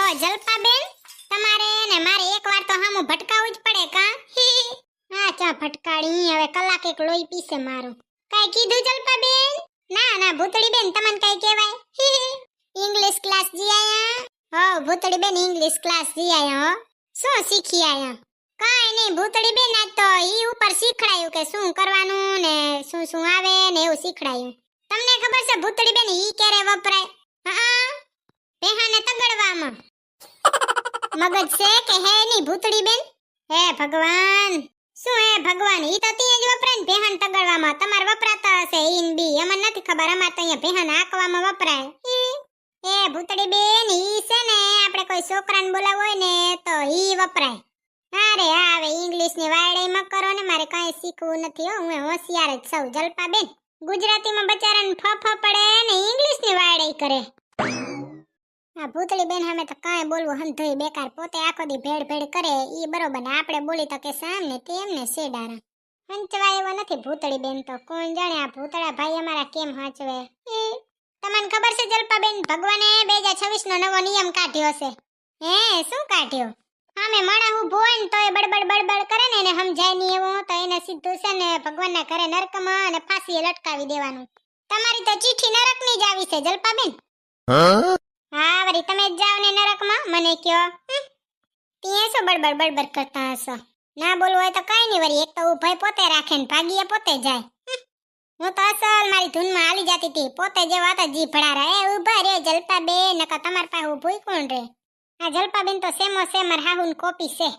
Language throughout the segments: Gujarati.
જલપાબેન, તમારે ને મારે એકવાર તો હામું ભટકાવું જ પડે કા? હા ચા ભટકાડી, હવે કલાક એક લોહી પીસે મારું. કાઈ કીધું જલપાબેન? ના ના ભૂતળી બેન, તમને કાઈ કહેવાય? ઇંગ્લિશ ક્લાસ જી આયા? હો ભૂતળી બેન, ઇંગ્લિશ ક્લાસ જી આયા હો. શું શીખી આયા? કાઈ નહીં ભૂતળી બેન, આજ તો ઈ ઉપર શીખડાયું કે શું કરવાનું ને શું શું આવે ને એવું શીખડાયું. તમને ખબર છે ભૂતળી બેન ઈ ક્યારે વપરાય? હા પેહાને તગડવામાં. મગજ છે કે હે ની ભૂતળી બેન? હે ભગવાન, શું હે ભગવાન, ઈ તો ત્યાં જ વપરાય ને પેહાન તગડવામાં. તમાર વપરાતા હશે ઈન બી, અમને નથી ખબર. અમાર તો અહીંયા પેહાન આકવામાં વપરાય. એ ભૂતળી બેન, ઈ છે ને આપણે કોઈ છોકરાને બોલાવો હોય ને તો ઈ વપરાય. અરે હવે ઇંગ્લિશ ની વાયડે કરો ને, મારે કાઈ શીખવું નથી હો. હું હોશિયાર જ છું જલપાબેન. ગુજરાતીમાં બચારાને ફ પડે ને ઇંગ્લિશ ની વાયડે કરે. આ ભૂતળી બેન સામે તો કાંઈ બોલવું હંધોય બેકાર. પોતે આખો દી ભેડ કરે ઈ બરોબર ને આપણે બોલી તો કે સામને તેમને શેડારા. હંચવાય એવો નથી ભૂતળી બેન તો. કોણ જાણે આ ભૂતળા ભાઈ અમારા કેમ હાચવે. તમને ખબર છે જલપાબેન, ભગવાને 2026 નો નવો નિયમ કાઢ્યો છે. હે શું કાઢ્યો? સામે માણા ઊભો હોય ને તોય બડબડ કરે ને એને સમજાય નહીં એવું તો એને સીધું છે ને ભગવાનના ઘરે નરકમાં અને ફાંસીએ લટકાવી દેવાનું. તમારી તો ચીઠી નરકની જ આવી છે જલપાબેન. હા વળી તમે જ જાવ ને નરકમાં, મને કયો. ત્યાં શું બડબડ કરતા હશો? ના બોલવું હોય તો કાઈ નહીં વળી. એક તો ઉભાઈ પોતે રાખે ને ભાગીએ પોતે જાય. હું તો અસલ મારી ધૂનમાં હાલી જતી હતી. પોતે જેવા હતા જીભડારા. એ ઉભા રે જલપાબેન, નકર તમાર પાસે ઊભું કોણ રે? આ જલપાબેન તો સેમો સેમ માર હાહુન કોપી છે.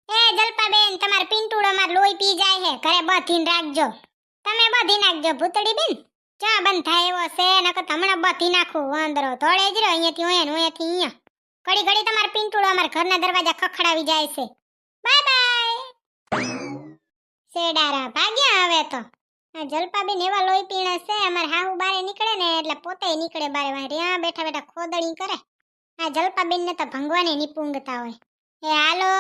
એ જલપાબેન, તમાર પિંટુડો માર લોહી પી જાય હે. ઘરે બધીન રાખજો. તમે બધી નાખજો ભૂતળી બેન. ચા બંધ થાય એવો છે, નકર હમણાં બધી નાખું. વાંદરો ધોળે જ રહ્યો અહીંયાથી અહીંયા. ઘડી ઘડી તમાર પિંટુડો અમાર ઘરના દરવાજા ખખડાવી જાય છે. Bye bye. શેડારા ભાગ્યા હવે તો. આ જલપાબેન એવા લોહી પીણા છે. અમાર હાહુ બારે નીકળે ને એટલે પોતે નીકળે બારે. ત્યાં બેઠા બેઠા ખોદણી કરે. આ જલપાબેન ને તો ભંગવાની નિપુંગતા હોય. એ હાલો.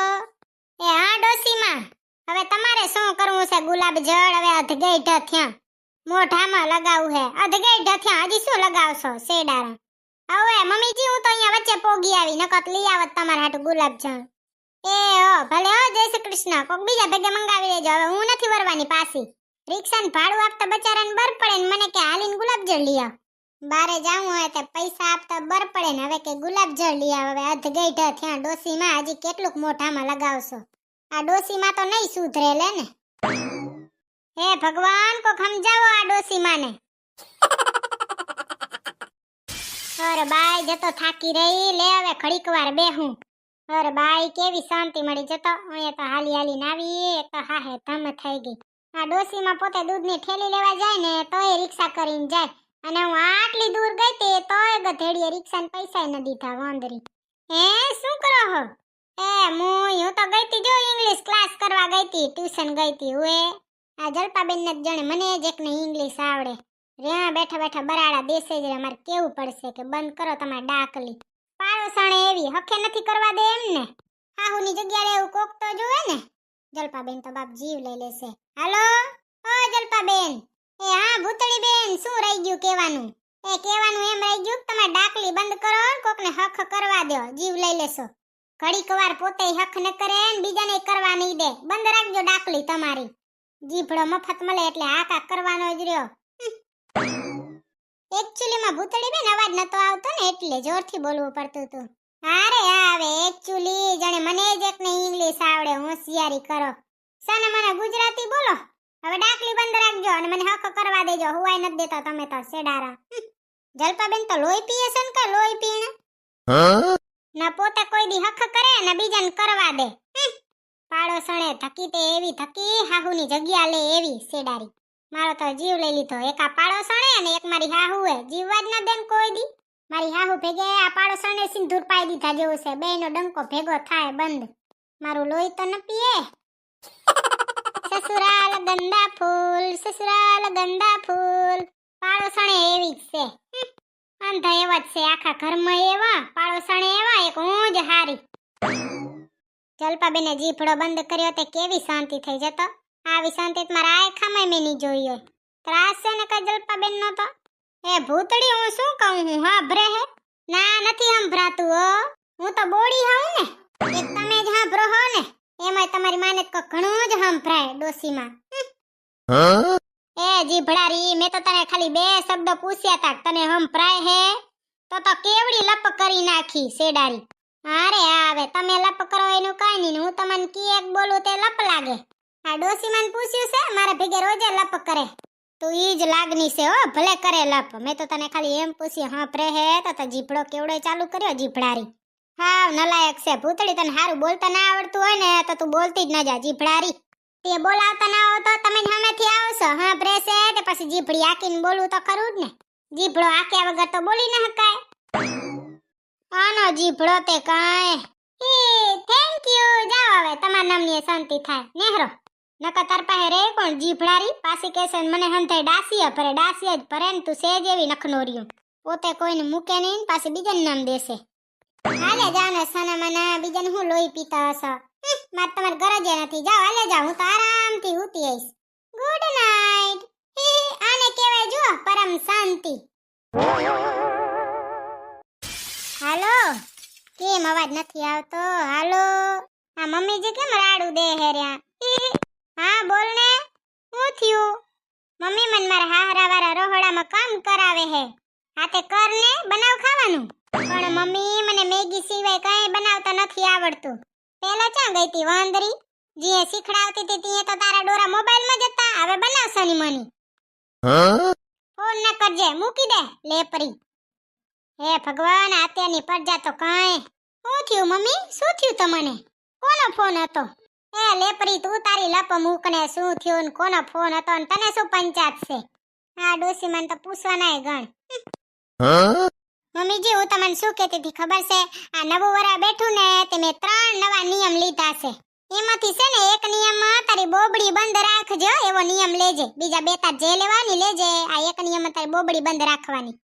એ હા ડોસીમાં, હવે તમારે શું કરવું છે? ગુલાબ જળ હવે અધગેઢા થયા. મોઢામાં લગાવું હે. અધગેઢા થયા, હજી શું લગાવશો શેડારા? હવે મમ્મીજી હું તો અહીંયા વચ્ચે પોગી આવી, નકર લઈ આવત તમારા હાટુ ગુલાબ જળ. એ હો ભલે હો, જય શ્રી કૃષ્ણ. કોક બીજા ભેગે મંગાવી લેજો. હવે હું નથી વરવાની પાછી. રિક્ષાને ભાડું આપતા બચારાને બર પડે ને મને કે હાલીને ગુલાબ જળ લઈ આવ. બારે જાવું હોય તો પૈસા આપતા બર પડે ને હવે કે ગુલાબ જળ લઈ આવ. હવે અધગેઢા થયા ડોસીમાં, હજી કેટલુંક મોઢામાં લગાવશો? આ ડોસીમાં તો નહીં સુધરે લે ને. હે ભગવાન, કોક સમજાવો આ ડોસીમાં ને. અરે બાઈ જતો થાકી રહી. લે હવે ઘડીક વાર બેહું. અરે બાઈ કેવી શાંતિ મળી. જતો અહીંયા તો હાલી હાલીને આવી. એક તો હાહે ધમ થઈ ગઈ. આ ડોસીમાં પોતે દૂધની થેલી લેવા જાય ને તોય રિક્ષા કરીને જાય. અને હું આટલી દૂર ગઈ તે તોય ગધેડીએ રિક્ષાને પૈસા ન દીધા. વાંદરી. હે શું કરો હો? એ હું તો ગઈ તી જો ઇંગ્લિશ ક્લાસ કરવા ગઈ તી, ટ્યુશન ગઈ તી. હુએ આ જલપાબેન ને જાણે મને જ એકને ઇંગ્લિશ આવડે. રહ્યા બેઠા બેઠા બરાડા દેશે જ. અમારે કેવું પડશે કે બંધ કરો તમારી ડાકલી. પાડોસણે એવી હકે નથી કરવા દે એમ ને. હાહુની જગ્યાએ એવું કોક તો જોવે ને. જલપાબેન તો બાપ જીવ લઈ લેશે. હાલો ઓ જલપાબેન. એ હા ભૂતળી બેન, શું રહી ગયું કહેવાનું? એ કહેવાનું એમ રહી ગયું કે તમે ડાકલી બંધ કરો, કોકને હક કરવા દો, જીવ લઈ લેશો. ઘડીક વાર પોતે હક ન કરે ને બીજાને કરવા નહીં દે. બંધ રાખજો ડાકલી તમારી. જીભડો મફત મળે એટલે આકા કરવાનો જ રહ્યો. એકચ્યુઅલીમાં ભૂતળી બેન અવાજ નતો આવતો ને એટલે જોરથી બોલવું પડતું હતું. અરે આવે એકચ્યુઅલી જાણે મને જ એકને ઇંગ્લિશ આવડે. હોશિયારી કરો. સાને મને ગુજરાતી બોલો. હવે ડાકલી બંધ રાખજો અને મને હક કરવા દેજો. હુવાય નથી દેતા તમે તો શેડારા. જલપાબેન તો લોહી પીએ છે ને કે લોહી પીણે? ના પોતે કોઈ દી હક કરે ને બીજાને કરવા દે. પાડોસણે ધકી તે એવી ધકી, હાહુની જગ્યા લે એવી શેડારી. મારો તો જીવ લઈ લીધો. એક આ પાડોસણે અને એક મારી હાહુએ. જીવવા જ ન દે કોઈ દી. મારી હાહુ ભેગે આ પાડોસણે સિંદૂર પાઈ દીધા જેવું છે. બેયનો ડંકો ભેગો થાય બંધ. મારું લોહી તો ન પીએ. સસુરાલ ગંદા ફૂલ, સસુરાલ ગંદા ફૂલ. પાડોસણે એવી જ છે. અંધા એવા જ છે આખા ઘરમાં. એવા પાડોસણે એવા, એક હું જ હારી. જલપાબેને જીભડો બંધ કર્યો તે કેવી શાંતિ થઈ જતો. આવી શાંતિ મારા આખામાં મેં નહીં જોઈ હોય. ત્રાસ છે ને કઈ જલપાબેન નો તો. એ ભૂતડી હું શું કહું હું? હા ભરે હે? ના નથી સંભળાતું હો. હું તો બોડી હોઉં ને એક તમે જ હાંભરો હો ને એમાંય તમારી માને તો ઘણું જ હંભરાય ડોસીમાં એ જીભડારી મેં તો તને ખાલી બે શબ્દ પૂછ્યા તા તને હંભરાય હે તો કેવડી લપ કરી નાખી શેડારી અરે આવે તમે લપ કરો એનું કાઈ નહીં હું તમને કી એક બોલું તે લપ લાગે આ ડોસીમાં પૂછ્યું છે મારા ભેગે રોજે લપ કરે તું ઈ જ લાગની છે હો ભલે કરે લપ મેં તો તને ખાલી એમ પૂછ્યું હા પ્રે હે તો જીભડો કેવડો ચાલુ કર્યો જીભડારી હા નલાયક છે ભૂતળી તને હારું બોલતા ના આવડતું હોય ને તો તું બોલતી જ ન જા જીભડારી તે બોલાવતા ના હો તો તમે સામેથી આવશો હા પ્રે છે તે પછી જીભડી આકીને બોલવું તો ખરું જ ને જીભડો આક્યા વગર તો બોલી ન હકાય આનો જીભડો તે કાંઈ થેન્ક યુ જાઓ હવે તમારા નામની શાંતિ થાય નેહરો નકર તાર પાસે રે કોણ જીભડારી પાછી કહેશે ને મને હંથે ડાસિયા જ ભરે ને તું સેજ એવી નખનોર્યું પોતે કોઈને મૂકે નહીં ને પાછી બીજાનું નામ દેશે હાલે જાઓ ને સાના માના બીજાને હું લોહી પીતા હશો મારે તમારે ગરજ નથી જાઓ હાલે જાઓ હું તો આરામથી ઉતી આવીશ ગુડ નાઈટ આને કહેવાય જો પરમ શાંતિ હાલો કેમ અવાજ નથી આવતો હાલો આ મમ્મીજી કેમ રાડું દે હેર્યા હા બોલ ને શું થયું મમ્મી મન મારા હાહરાવાળા રોહડામાં કામ કરાવે હે આ તે કર ને બનાવ ખાવાનું પણ મમ્મી મને મેગી સિવાય કાંઈ બનાવતા નથી આવડતું પેલા ક્યાં ગઈ તી વાંદરી જે શીખડાવતી હતી તે તો તારા ડોરા મોબાઈલમાં જ હતા હવે બનાવશની મની ફોન ન કરજે મૂકી દે લેપરી હે ભગવાન અત્યારની પરજા તો કાંઈ શું થયું મમ્મી શું થયું તમને કોનો ફોન હતો એ લેપરી તું તારી લપ મૂકને શું થયું ને કોનો ફોન હતો ને તને શું પંચાયત છે આ ડોસી મને તો પૂછવાનાય ગણ મમ્મીજી હું તમને શું કહેતી હતી ખબર છે આ નવું વરા બેઠું ને તે મેં 3 નવા નિયમ લીધા છે એમાંથી છે ને એક નિયમમાં તારી બોબડી બંધ રાખજો એવો નિયમ લેજે બીજા બે તાર જે લેવાની લેજે આ એક નિયમમાં તારી બોબડી બંધ રાખવાની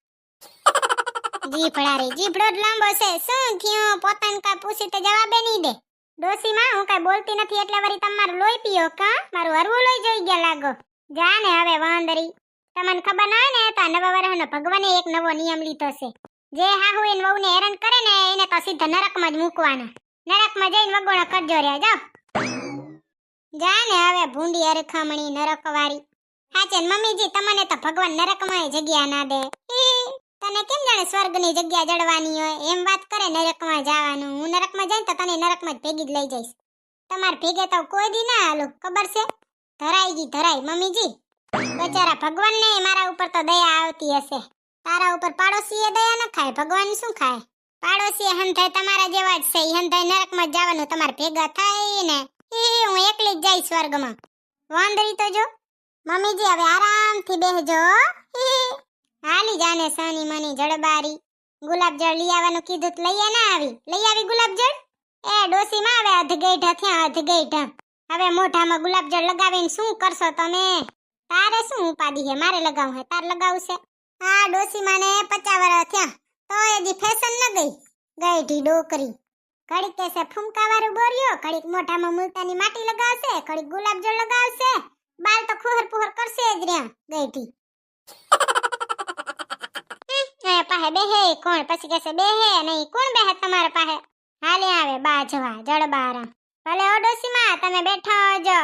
જીભડારી જીભડો જ લાંબો છે શું થયું પોતાને કા પૂછી તો જવાબે નહીં દે ડોસીમાં હું કાઈ બોલતી નથી એટલે વરી તમારું લોહી પીયો કા મારું હરવું લોહી જોઈ ગયા લાગો જા ને હવે વાંદરી તમને ખબર ના હોય ને તો નવા વરહનો ભગવાને એક નવો નિયમ લીધો છે જે હાહુ એન વહુને હેરાન કરે ને એને તો સીધા નરકમાં જ મૂકવાના નરકમાં જઈને વગોળો કરજો રે જાઓ જા ને હવે ભૂંડી અરખામણી નરકવાળી હાચે મમ્મીજી તમને તો ભગવાન નરકમાં જગ્યા ના દે તને કેમ જાણે સ્વર્ગની જગ્યા જડવાની હોય એમ વાત કરે નરકમાં જવાનું હું નરકમાં જઈને તો તને નરકમાં જ ભેગી જ લઈ જઈશ તમાર ભેગે તો કોઈ દી ના હાલો ખબર છે ધરાઈ મમ્મીજી બચારા ભગવાનને મારા ઉપર તો દયા આવતી હશે તારા ઉપર પાડોશીએ દયા ન ખાય ભગવાન શું ખાય પાડોશી હંધાય તમારા જેવા જ છે હંધાય નરકમાં જવાનું તમારે ભેગા થાય ને હું એકલી જ જઈશ સ્વર્ગમાં વાંદરી તો જો મમ્મીજી હવે આરામથી બેહજો હાલી જાને સાની મની જડબારી ગુલાબજળ લઈ આવવાનું કીધું તો લઈએ ના લઈ આવી ગુલાબજળ એ ડોસીમાં હવે અધગેઠા થયા અધગેઠા હવે મોઢામાં ગુલાબજળ લગાવીને શું કરશો તમે તારે શું ઉપાડી હે મારે લગાવું હે તાર લગાવશે આ ડોસીમાં ને 50 વર્ષ થયા તો હજી ફેશન ન ગઈ ગઈઢી ડોકરી ઘડીક કેસે ફૂમકા વાળું બોર્યો ઘડીક મોઢામાં મુલતાની માટી લગાવશે ઘડીક ગુલાબજળ લગાવશે બાલ તો ખુહર પુહર કરશે જ રહ્યા ગઈઢી પાહે બેહે કોણ પછી કહેશે બેહે નહીં કોણ બેહે તમારા પાહે હાલે આવે બાજવા જડબારા ભલે ઓ ડોસીમાં તમે બેઠા જો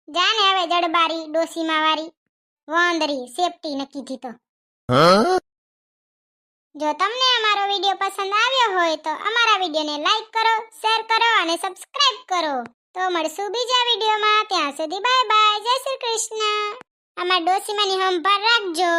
જાને હવે જડબારી ડોસીમાં વારી વાંદરી સેફટી નક્કી થી તો જો તમને અમારો વિડિયો પસંદ આવ્યો હોય તો અમારા વિડિયોને લાઈક કરો શેર કરો અને સબસ્ક્રાઇબ કરો તો મળશું બીજા વિડિયોમાં ત્યાં સુધી બાય બાય જય શ્રી કૃષ્ણ અમાર ડોસીમાની સંભાળ રાખજો